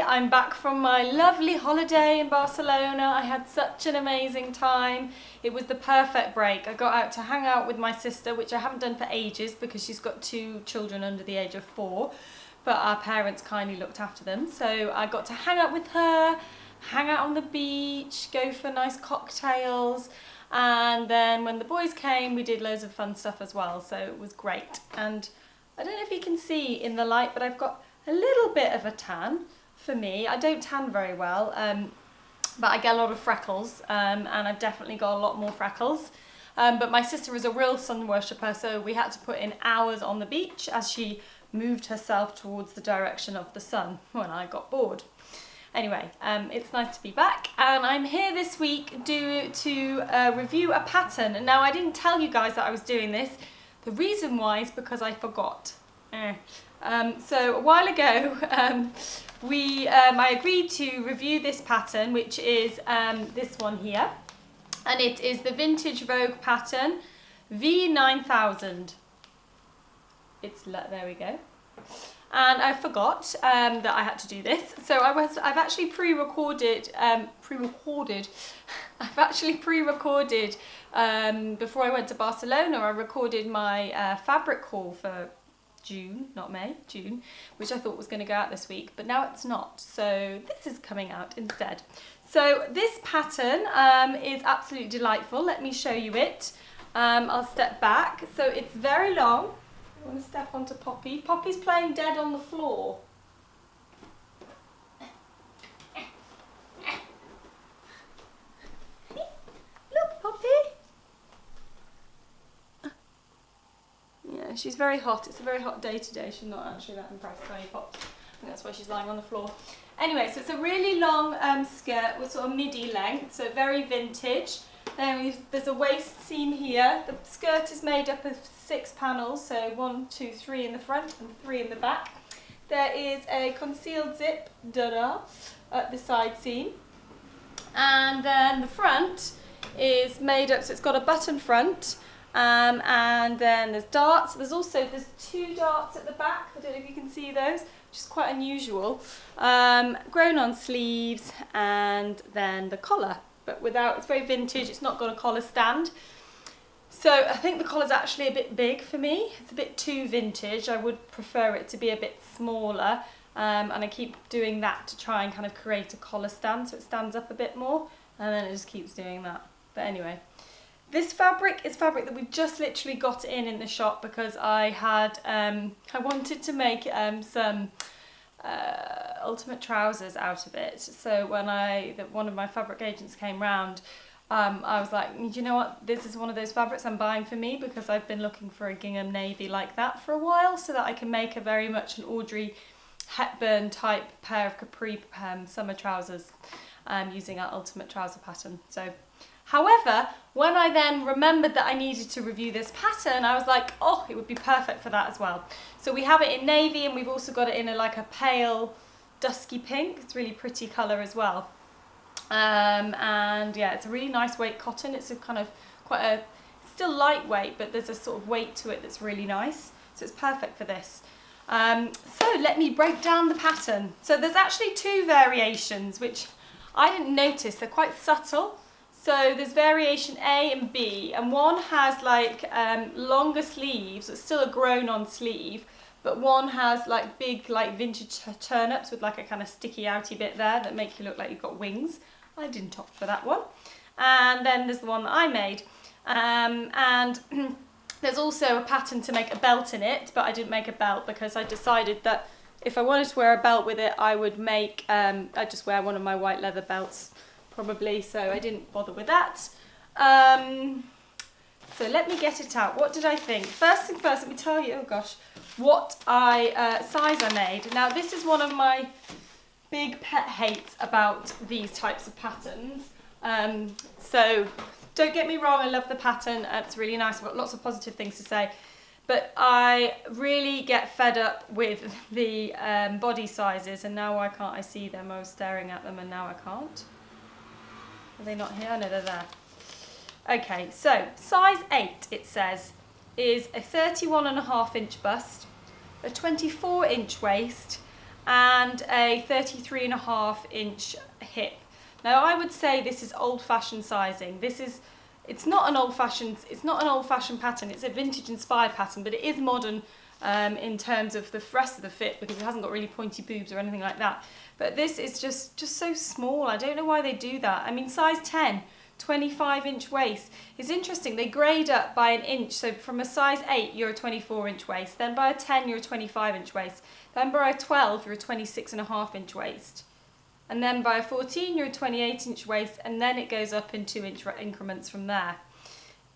I'm back from my lovely holiday in Barcelona. I had such an amazing time. It was the perfect break. I got out to hang out with my sister, which I haven't done for ages because she's got 2 children under the age of 4, but our parents kindly looked after them. So I got to hang out with her, hang out on the beach, go for nice cocktails, and then when the boys came we did loads of fun stuff as well, so it was great. And I don't know if you can see in the light, but I've got a little bit of a tan for me. I don't tan very well, but I get a lot of freckles, and I've definitely got a lot more freckles. But my sister is a real sun worshipper, so we had to put in hours on the beach as she moved herself towards the direction of the sun when I got bored. Anyway, it's nice to be back, and I'm here this week to review a pattern. And now I didn't tell you guys that I was doing this. The reason why is because I forgot. So a while ago, I agreed to review this pattern, which is this one here, and it is the vintage Vogue pattern V90000. There we go. And I forgot that I had to do this, so I've actually pre-recorded. I've actually pre-recorded before I went to Barcelona. I recorded my fabric haul for June, not May, June, which I thought was going to go out this week, but now it's not. So this is coming out instead. So this pattern is absolutely delightful. Let me show you it. I'll step back. So it's very long. I want to step onto Poppy. Poppy's playing dead on the floor. Look, Poppy. Yeah, she's very hot. It's a very hot day today. She's not actually that impressed by any pops. I think that's why she's lying on the floor. Anyway, so it's a really long skirt with sort of midi length, so very vintage. Then there's a waist seam here. The skirt is made up of 6 panels, so 1, 2, 3 in the front and 3 in the back. There is a concealed zip at the side seam, and then the front is made up, so it's got a button front, and then there's darts. There's 2 darts at the back. I don't know if you can see those, which is quite unusual. Grown on sleeves, and then the collar. But it's very vintage, it's not got a collar stand. So I think the collar's actually a bit big for me. It's a bit too vintage. I would prefer it to be a bit smaller. And I keep doing that to try and kind of create a collar stand so it stands up a bit more. And then it just keeps doing that. But anyway, this fabric is fabric that we've just literally got in the shop because I wanted to make some ultimate trousers out of it. So when one of my fabric agents came round, I was like, you know what, this is one of those fabrics I'm buying for me because I've been looking for a gingham navy like that for a while, so that I can make a very much an Audrey Hepburn type pair of capri summer trousers using our ultimate trouser pattern. So however, when I then remembered that I needed to review this pattern, I was like, oh, it would be perfect for that as well. So we have it in navy, and we've also got it in like a pale dusky pink. It's a really pretty colour as well. And yeah, it's a really nice weight cotton. It's a kind of still lightweight, but there's a sort of weight to it that's really nice. So it's perfect for this. So let me break down the pattern. So there's actually 2 variations, which I didn't notice. They're quite subtle. So there's variation A and B, and one has like longer sleeves. It's still a grown-on sleeve, but one has like big like vintage turn-ups with like a kind of sticky outy bit there that make you look like you've got wings. I didn't opt for that one. And then there's the one that I made. And there's also a pattern to make a belt in it, but I didn't make a belt because I decided that if I wanted to wear a belt with it, I would I'd just wear one of my white leather belts probably, so I didn't bother with that. So let me get it out. What did I think? First thing first, let me tell you, oh gosh, what size I made. Now this is one of my big pet hates about these types of patterns. So don't get me wrong, I love the pattern. It's really nice. I've got lots of positive things to say. But I really get fed up with the body sizes, and now why can't I see them? I was staring at them and now I can't. Are they not here? No, they're there. Okay, so size 8, it says, is a 31.5 inch bust, a 24 inch waist, and a 33.5-inch hip. Now I would say this is old-fashioned sizing. It's not an old-fashioned pattern. It's a vintage-inspired pattern, but it is modern in terms of the rest of the fit because it hasn't got really pointy boobs or anything like that. But this is just so small. I don't know why they do that. I mean, size 10, 25-inch waist. It's interesting. They grade up by an inch. So from a size 8, you're a 24-inch waist. Then by a 10, you're a 25-inch waist. Then by a 12, you're a 26.5-inch waist. And then by a 14, you're a 28-inch waist. And then it goes up in 2-inch increments from there.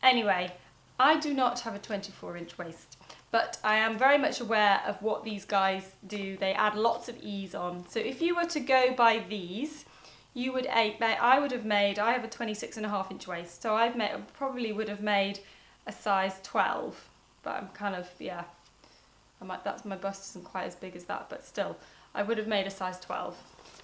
Anyway, I do not have a 24-inch waist. But I am very much aware of what these guys do. They add lots of ease on. So if you were to go by these, you would I have a 26.5-inch waist. So probably would have made a size 12. But I'm kind of, yeah, my bust isn't quite as big as that, but still, I would have made a size 12.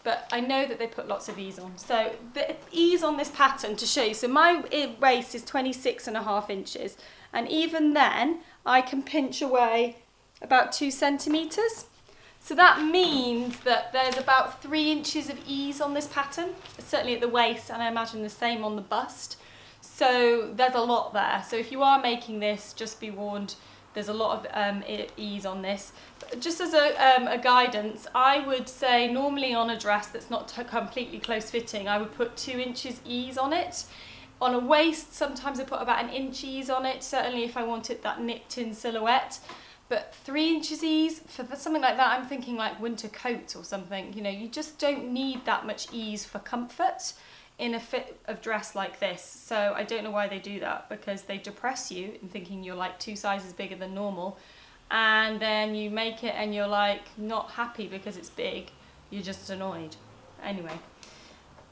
But I know that they put lots of ease on. So the ease on this pattern to show you. So my waist is 26.5 inches. And even then, I can pinch away about 2 centimetres. So that means that there's about 3 inches of ease on this pattern, certainly at the waist, and I imagine the same on the bust. So there's a lot there. So if you are making this, just be warned, there's a lot of ease on this. Just as a guidance, I would say normally on a dress that's not completely close fitting, I would put 2 inches ease on it. On a waist, sometimes I put about an inch ease on it, certainly if I wanted that nipped-in silhouette. But 3 inches ease, for something like that, I'm thinking like winter coats or something. You know, you just don't need that much ease for comfort in a fit of dress like this. So I don't know why they do that, because they depress you in thinking you're like 2 sizes bigger than normal. And then you make it and you're like not happy because it's big. You're just annoyed. Anyway.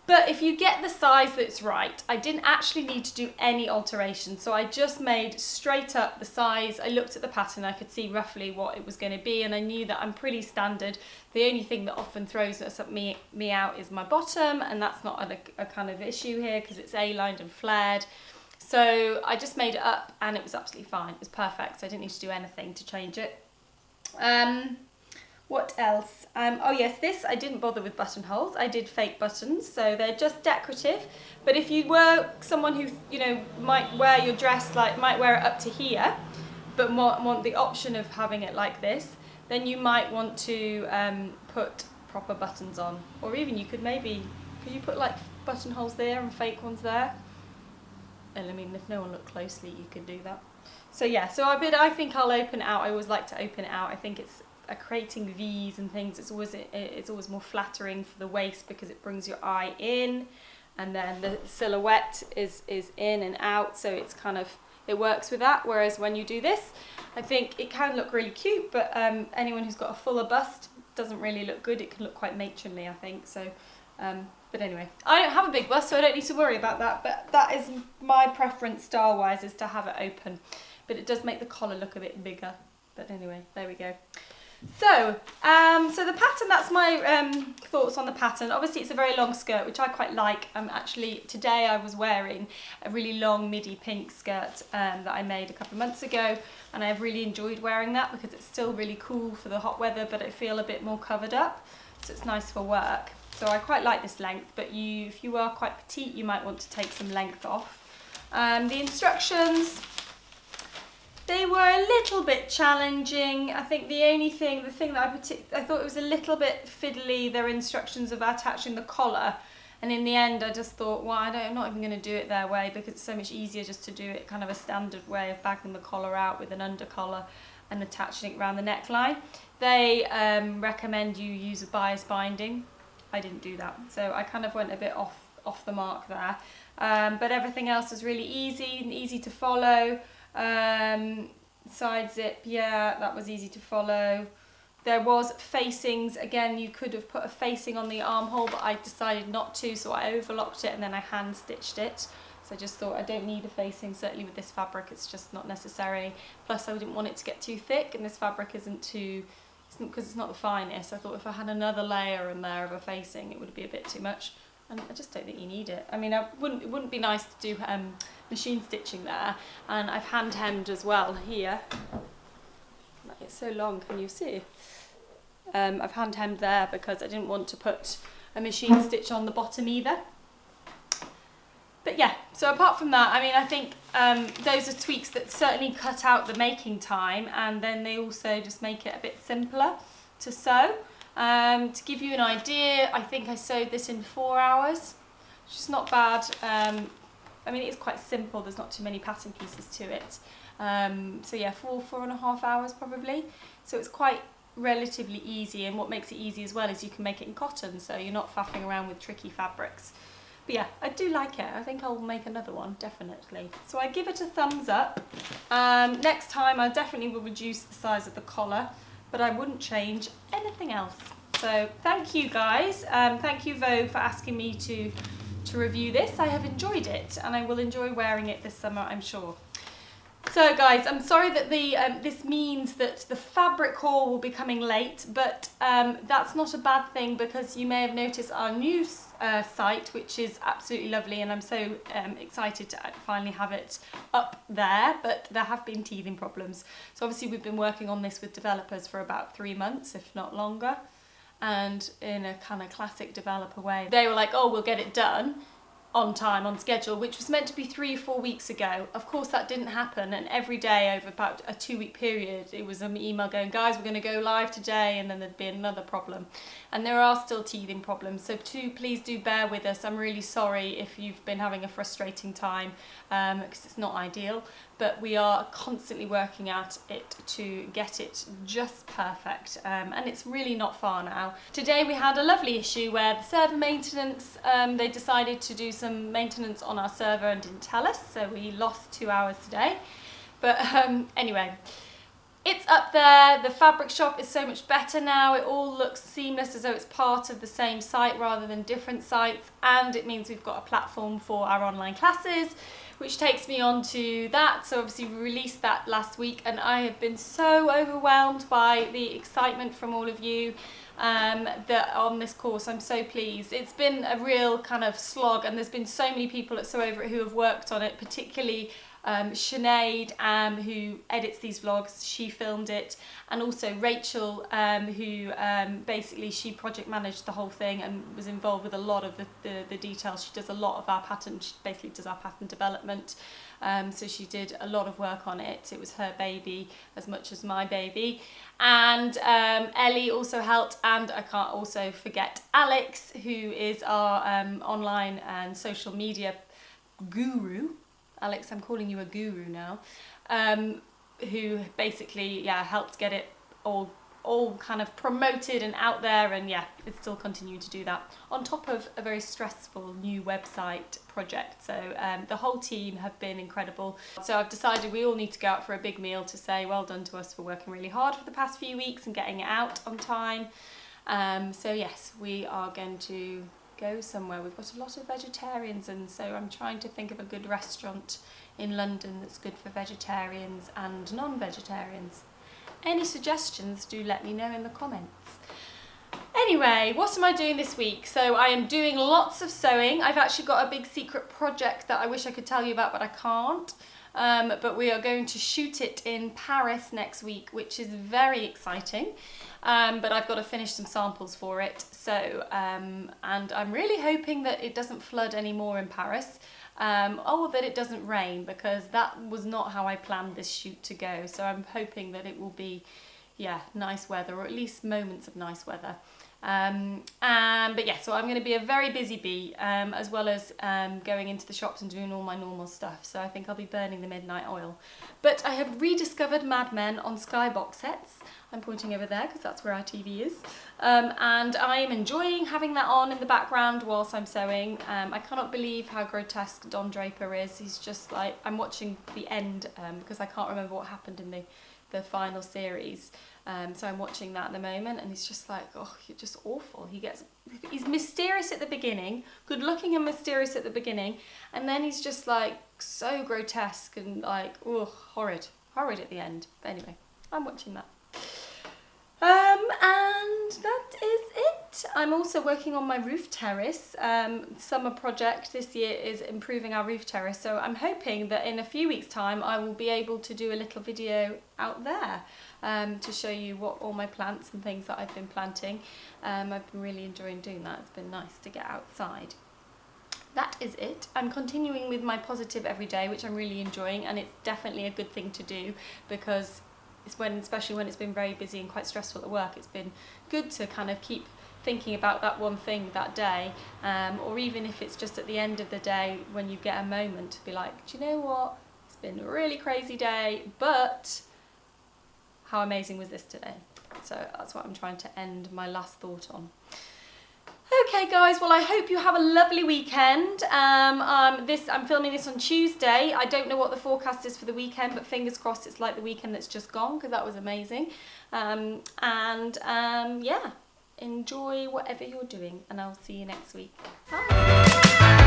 But if you get the size that's right, I didn't actually need to do any alterations. So I just made straight up the size. I looked at the pattern, I could see roughly what it was going to be, and I knew that I'm pretty standard. The only thing that often throws me out is my bottom, and that's not a kind of issue here because it's A-lined and flared. So I just made it up and it was absolutely fine. It was perfect, so I didn't need to do anything to change it. What else? Oh yes, this I didn't bother with buttonholes. I did fake buttons, so they're just decorative. But if you were someone who, you know, might wear your dress might wear it up to here, but want the option of having it like this, then you might want to put proper buttons on. Or even you could you put like buttonholes there and fake ones there? And I mean, if no one looked closely, you could do that. So yeah, so I think I'll open it out. I always like to open it out. I think it's creating V's and things, it's always more flattering for the waist because it brings your eye in, and then the silhouette is in and out, so it's kind of, it works with that. Whereas when you do this, I think it can look really cute, but anyone who's got a fuller bust doesn't really look good. It can look quite matronly, I think. So but anyway, I don't have a big bust, so I don't need to worry about that, but that is my preference style wise, is to have it open, but it does make the collar look a bit bigger. But anyway, there we go. So, so the pattern, that's my thoughts on the pattern. Obviously it's a very long skirt, which I quite like. Actually, today I was wearing a really long midi pink skirt that I made a couple of months ago, and I've really enjoyed wearing that because it's still really cool for the hot weather, but I feel a bit more covered up, so it's nice for work. So I quite like this length, but if you are quite petite, you might want to take some length off. The instructions, they were a little bit challenging. I think the thing that I thought it was a little bit fiddly, their instructions of attaching the collar. And in the end, I just thought, well, I'm not even going to do it their way, because it's so much easier just to do it kind of a standard way of bagging the collar out with an under collar and attaching it around the neckline. They recommend you use a bias binding. I didn't do that, so I kind of went a bit off the mark there. But everything else was really easy and easy to follow. Side zip, yeah, that was easy to follow. There was facings, again, you could have put a facing on the armhole, but I decided not to, so I overlocked it and then I hand stitched it. So I just thought I don't need a facing, certainly with this fabric, it's just not necessary. Plus I didn't want it to get too thick, and this fabric because it's not the finest. I thought if I had another layer in there of a facing, it would be a bit too much. And I just don't think you need it. I mean, it wouldn't be nice to do machine stitching there. And I've hand hemmed as well here. It's so long, can you see? I've hand hemmed there because I didn't want to put a machine stitch on the bottom either. But yeah, so apart from that, I mean, I think those are tweaks that certainly cut out the making time, and then they also just make it a bit simpler to sew. To give you an idea, I think I sewed this in 4 hours, which is not bad. I mean, it's quite simple, there's not too many pattern pieces to it. So yeah, 4.5 hours probably. So it's quite relatively easy, and what makes it easy as well is you can make it in cotton, so you're not faffing around with tricky fabrics. But yeah, I do like it. I think I'll make another one, definitely. So I give it a thumbs up. Next time I definitely will reduce the size of the collar, but I wouldn't change anything else. So thank you guys. Thank you Vogue for asking me to review this. I have enjoyed it, and I will enjoy wearing it this summer, I'm sure. So guys, I'm sorry that this means that the fabric haul will be coming late, but that's not a bad thing, because you may have noticed our new site, which is absolutely lovely, and I'm so excited to finally have it up there, but there have been teething problems. So obviously we've been working on this with developers for about 3 months, if not longer, and in a kind of classic developer way. They were like, oh, we'll get it done on time, on schedule, which was meant to be 3 or 4 weeks ago. Of course that didn't happen, and every day over about a 2-week period it was an email going, guys, we're going to go live today, and then there'd be another problem. And there are still teething problems, so please do bear with us. I'm really sorry if you've been having a frustrating time, because it's not ideal, but we are constantly working at it to get it just perfect, and it's really not far now. Today we had a lovely issue where the server maintenance, they decided to do some maintenance on our server and didn't tell us, so we lost 2 hours today. But anyway, it's up there. The fabric shop is so much better now. It all looks seamless, as though it's part of the same site rather than different sites, and it means we've got a platform for our online classes, which takes me on to that. So obviously we released that last week, and I have been so overwhelmed by the excitement from all of you that on this course. I'm so pleased. It's been a real kind of slog, and there's been so many people at Sew Over It who have worked on it, particularly Sinead, who edits these vlogs. She filmed it, and also Rachel, who basically she project managed the whole thing and was involved with a lot of the details. She does a lot of our pattern, she basically does our pattern development, so she did a lot of work on it. It was her baby as much as my baby. And Ellie also helped, and I can't also forget Alex, who is our online and social media guru. Alex, I'm calling you a guru now, who basically, yeah, helped get it all kind of promoted and out there, and yeah, it's still continuing to do that on top of a very stressful new website project. So the whole team have been incredible. So I've decided we all need to go out for a big meal to say well done to us for working really hard for the past few weeks and getting it out on time. So yes, we are going to go somewhere. We've got a lot of vegetarians, and so I'm trying to think of a good restaurant in London that's good for vegetarians and non-vegetarians. Any suggestions, do let me know in the comments. Anyway, what am I doing this week? So I am doing lots of sewing. I've actually got a big secret project that I wish I could tell you about, but I can't. But we are going to shoot it in Paris next week, which is very exciting. But I've got to finish some samples for it. So, and I'm really hoping that it doesn't flood anymore in Paris. Or that it doesn't rain, because that was not how I planned this shoot to go. So I'm hoping that it will be, yeah, nice weather, or at least moments of nice weather. But yeah, so I'm going to be a very busy bee, as well as going into the shops and doing all my normal stuff. So I think I'll be burning the midnight oil. But I have rediscovered Mad Men on Sky box sets. I'm pointing over there because that's where our TV is. And I am enjoying having that on in the background whilst I'm sewing. I cannot believe how grotesque Don Draper is. He's just like, I'm watching the end because I can't remember what happened in the final series. So I'm watching that at the moment, and he's just like, oh, you're just awful. He's mysterious at the beginning, good looking and mysterious at the beginning, and then he's just like so grotesque and like, oh, horrid at the end. But anyway, I'm watching that. And that is it. I'm also working on my roof terrace. Summer project this year is improving our roof terrace, so I'm hoping that in a few weeks' time I will be able to do a little video out there to show you what all my plants and things that I've been planting. I've been really enjoying doing that. It's been nice to get outside. That is it. I'm continuing with my positive every day, which I'm really enjoying, and it's definitely a good thing to do because it's especially when it's been very busy and quite stressful at work, it's been good to kind of keep thinking about that one thing that day, or even if it's just at the end of the day when you get a moment to be like, do you know what, it's been a really crazy day, but how amazing was this today? So that's what I'm trying to end my last thought on. Okay guys, well I hope you have a lovely weekend. I'm filming this on Tuesday. I don't know what the forecast is for the weekend, but fingers crossed it's like the weekend that's just gone, because that was amazing. Yeah, enjoy whatever you're doing, and I'll see you next week. Bye!